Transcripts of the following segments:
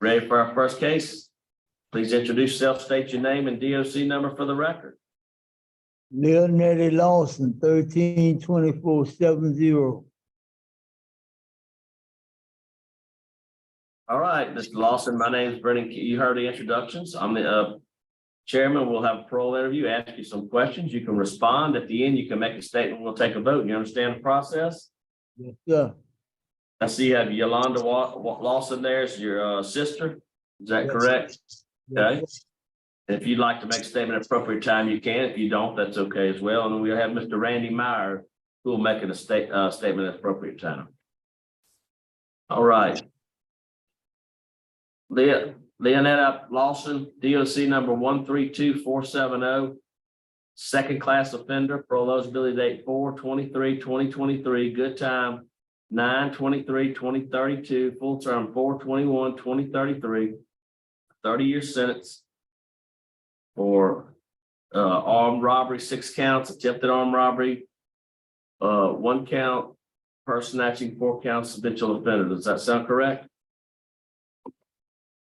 Ready for our first case? Please introduce yourself, state your name and DOC number for the record. Leonetti Lawson, 132470. All right, Mr. Lawson, my name is Brennan. You heard the introductions. I'm the chairman. We'll have a parole interview, ask you some questions. You can respond. At the end, you can make a statement. We'll take a vote. You understand the process? Yes, sir. I see you have Yolanda Lawson there as your sister. Is that Yes, correct? Yes, Okay. sir. If you'd like to make a statement at appropriate time, you can. If you don't, that's okay as well. And we'll have Mr. Randy Meyer who will make a statement at appropriate time. All right. Leonetti Lawson, DOC number 132470. Second class offender, parole eligibility date 4/23/2023, good time 9/23/2032, full term 4/21/2033, 30-year sentence for armed robbery, 6 counts, attempted armed robbery, 1 count, purse snatching, 4 counts, habitual offender. Does that sound correct?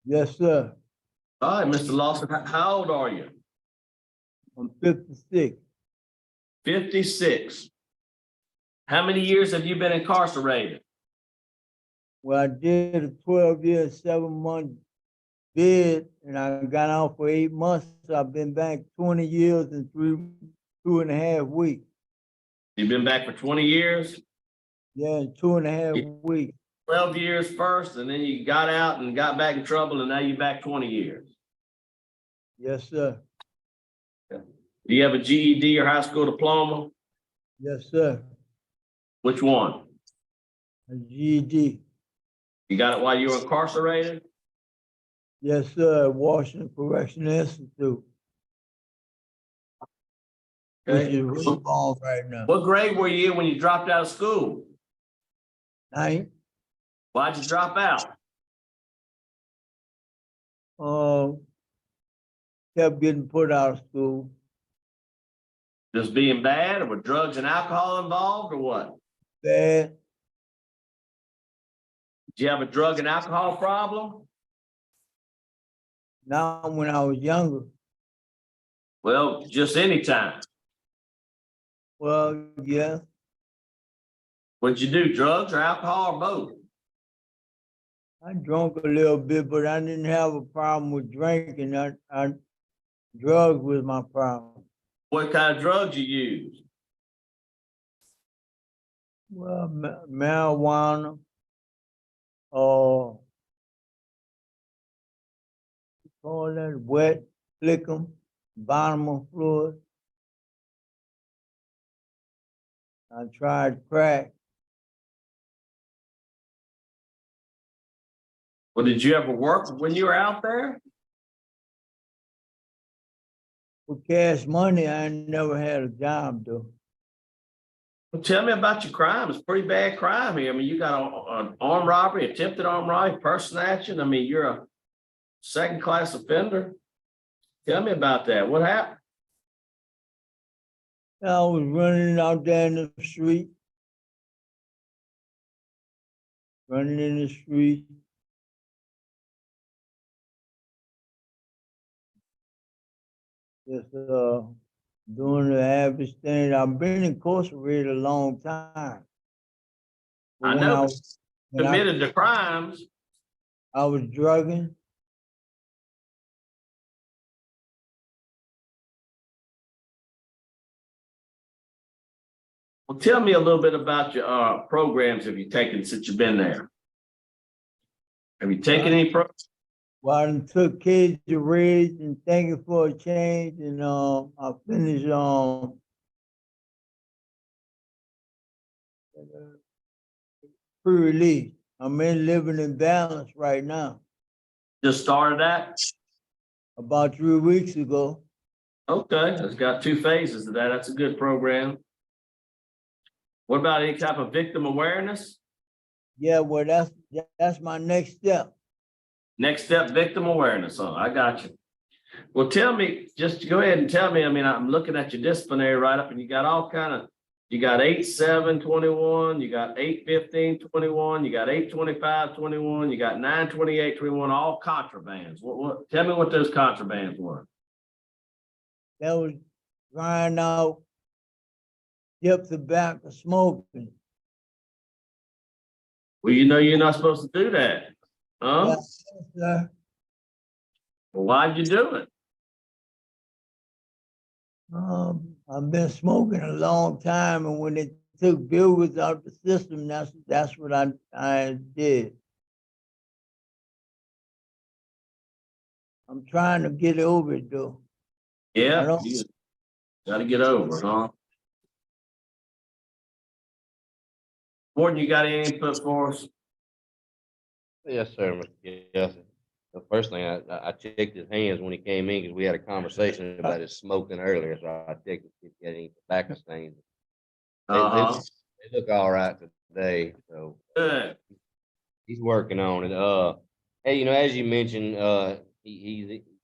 Yes, sir. All right, Mr. Lawson, how old are you? I'm 56. 56. How many years have you been incarcerated? Well, I did a 12-year, 7-month bid, and I got out for 8 months. So I've been back 20 years and 2.5 weeks. You've been back for 20 years? Yeah, in 2.5 weeks. 12 years first, and then you got out and got back in trouble, and now you're back 20 years. Yes, sir. Do you have a GED or high school diploma? Yes, sir. Which one? A GED. You got it while you were incarcerated? Yes, sir. Washington Correctional Institute. Which Okay. is involved right now. What grade were you in when you dropped out of school? 9th. Why'd you drop out? Kept getting put out of school. Just being bad, or with drugs and alcohol involved, or what? Bad. Did you have a drug and alcohol problem? Now, when I was younger, Well, just any time. well, yeah, What'd you do, drugs or alcohol or both? I drank a little bit, but I didn't have a problem with drinking. Drugs was my problem. What kind of drugs you use? Well, marijuana, call that wet, lick 'em, bottom of fluid. I tried crack. Well, did you ever work when you were out there? For cash money, I ain't never had a job though. Well, tell me about your crime. It's pretty bad crime here. I mean, you got an armed robbery, attempted armed robbery, purse snatching. I mean, you're a second class offender. Tell me about that. What happened? I was running out there in the street. Running in the street. Just doing the average thing. I've been incarcerated a long time. But I when know when committed the crimes. I was drugging. Well, tell me a little bit about your programs have you taken since you've been there? Have you taken any programs? Well, I done took Kids to Raise and Thanking for a Change, and I finished pre-release. I'm in Living in Balance right now. Just started that? About 3 weeks ago. Okay, it's got 2 phases of that. That's a good program. What about any type of victim awareness? Yeah, well, that's my next step. Next step, victim awareness. Oh, I got you. Well, tell me, just go ahead and tell me. I mean, I'm looking at your disciplinary write-up, and you got all kind of You got 8/7/21, you got 8/15/21, you got 8/25/21, you got 9/28/21, all contrabands. What, tell me what those contrabands were. That was drying out, dip tobacco smoking. Well, you know you're not supposed to do that. Huh? Yes, sir. Well, why'd you do it? I've been smoking a long time, and when they took bugles out the system, that's what I did. I'm trying to get over it though. Yeah, don't- you gotta get over it, huh? Gordon, you got any input for us? Yes, sir. Yes. The first thing I checked his hands when he came in because we had a conversation about his smoking earlier. So I checked if he had any tobacco stains. They look all right today. So Good. he's working on it. Hey, you know, as you mentioned,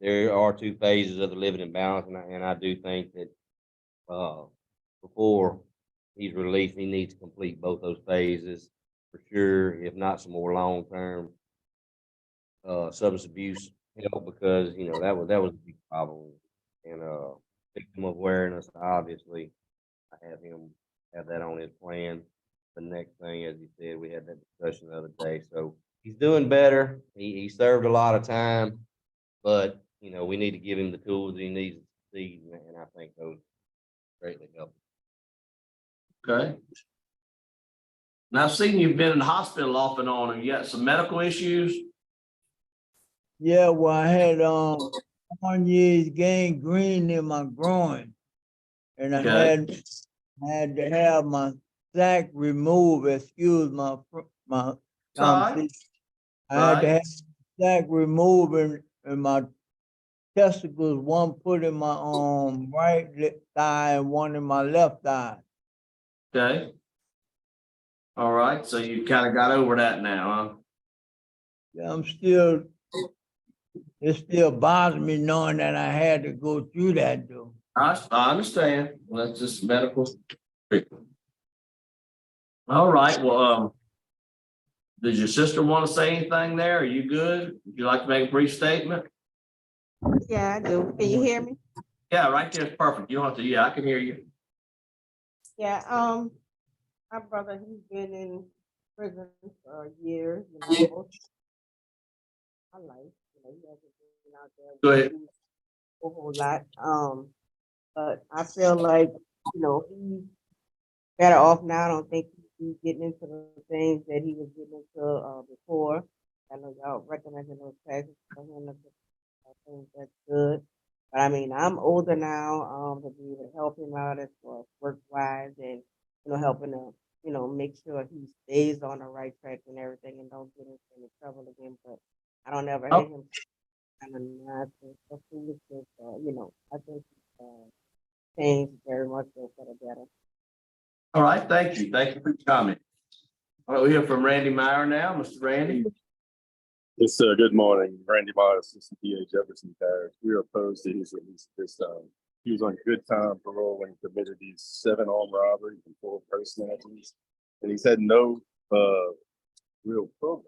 there are two phases of the living in balance, and I do think that before he's released, he needs to complete both those phases for sure. If not, some more long term substance abuse help, because you know that was a big problem. And victim awareness, obviously, I have that on his plan. The next thing, as you said, we had that discussion the other day. So he's doing better. He served a lot of time, but you know we need to give him the tools he needs to succeed, and I think those greatly help. Okay. Now I've seen you've been in the hospital off and on. Have you got some medical issues? Yeah, well, I had 1 year's gangrene in my groin, and I Okay. had to have my sac removed. Excuse my All right. conversation. I had to have my sac removed, and my testicles, one put in my right thigh and one in my left thigh. Okay. All right. So you kind of got over that now, huh? Yeah, it still bothers me knowing that I had to go through that though. I understand. Well, that's just medical treatment. All right. Well, does your sister want to say anything there? Are you good? Would you like to make a brief statement? Yeah, I do. Can you hear me? Yeah, right there is perfect. You don't have to. Yeah, I can hear you. Yeah, my brother, he's been in prison for years, you know. My life, you know, he hasn't been out there. Go ahead. A whole lot. But I feel like, you know, he's better off now. I don't think he's getting into the things that he was getting into before. I know y'all recommending those classes for him. I think that's good. But I mean, I'm older now, to be able to help him out as far as work wise and, you know, helping him, you know, make sure he stays on the right track and everything and don't get into any trouble again. But I don't ever hear him kind of nonsense or foolishness, you know, I think changed very much for the better. All right. Thank you. Thank you for your comment. All right, we hear from Randy Meyer now. Mr. Randy. Yes, sir. Good morning. Randy Meyer, Assistant DA, Jefferson Parish. We are opposed to his release this time. He was on good time parole when he committed these 7 armed robberies and 4 purse snatchings. And he's had no real program,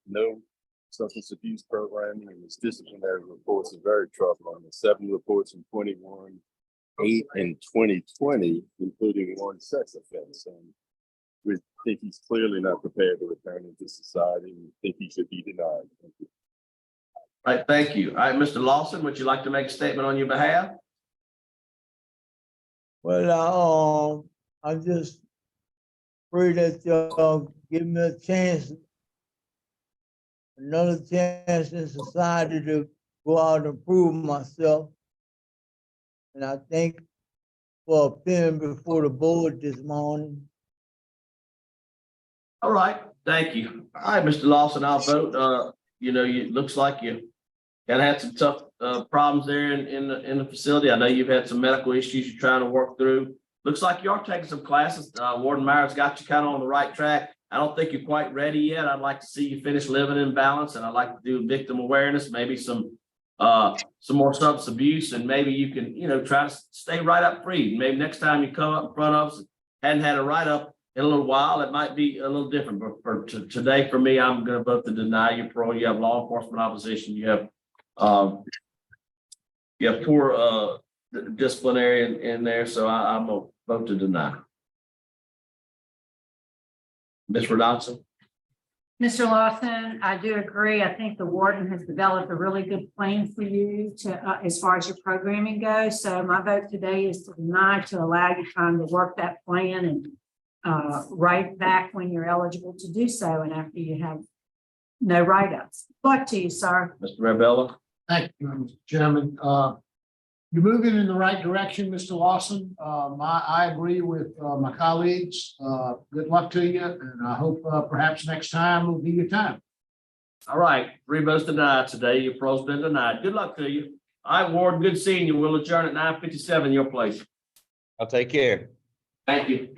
no substance abuse programming, and his disciplinary reports are very troubling. The 7 reports in 21, 8 in 2020, including 1 sex offense. And we think he's clearly not prepared to return into society. We think he should be denied. Thank you. All right. Thank you. All right, Mr. Lawson, would you like to make a statement on your behalf? Well, I just pray that y'all give me a chance, another chance in society to go out and prove myself. And I thank for appearing before the board this morning. All right. Thank you. All right, Mr. Lawson, I'll vote. You know, it looks like you kind of had some tough problems there in the facility. I know you've had some medical issues you're trying to work through. Looks like you are taking some classes. Warden Myers got you kind of on the right track. I don't think you're quite ready yet. I'd like to see you finish living in balance, and I'd like to do victim awareness, maybe some more substance abuse, and maybe you can, you know, try to stay right up free. Maybe next time you come up in front of us, hadn't had a write-up in a little while. It might be a little different, but today, for me, I'm gonna vote to deny your parole. You have law enforcement opposition, you have poor disciplinary in there, so I'm gonna vote to deny. Ms. Rodolphin? Mr. Lawson, I do agree. I think the warden has developed a really good plan for you to, as far as your programming goes. So my vote today is to deny, to allow you time to work that plan and write back when you're eligible to do so and after you have no write-ups. Back to you, sir. Mr. Rebella? Thank you, Mr. Chairman. You're moving in the right direction, Mr. Lawson. I agree with my colleagues. Good luck to you, and I hope perhaps next time will be your time. All right, 3 votes denied today. Your parole's been denied. Good luck to you. All right, Warden, good seeing you. We'll adjourn at 9:57, your place. I'll take care. Thank you.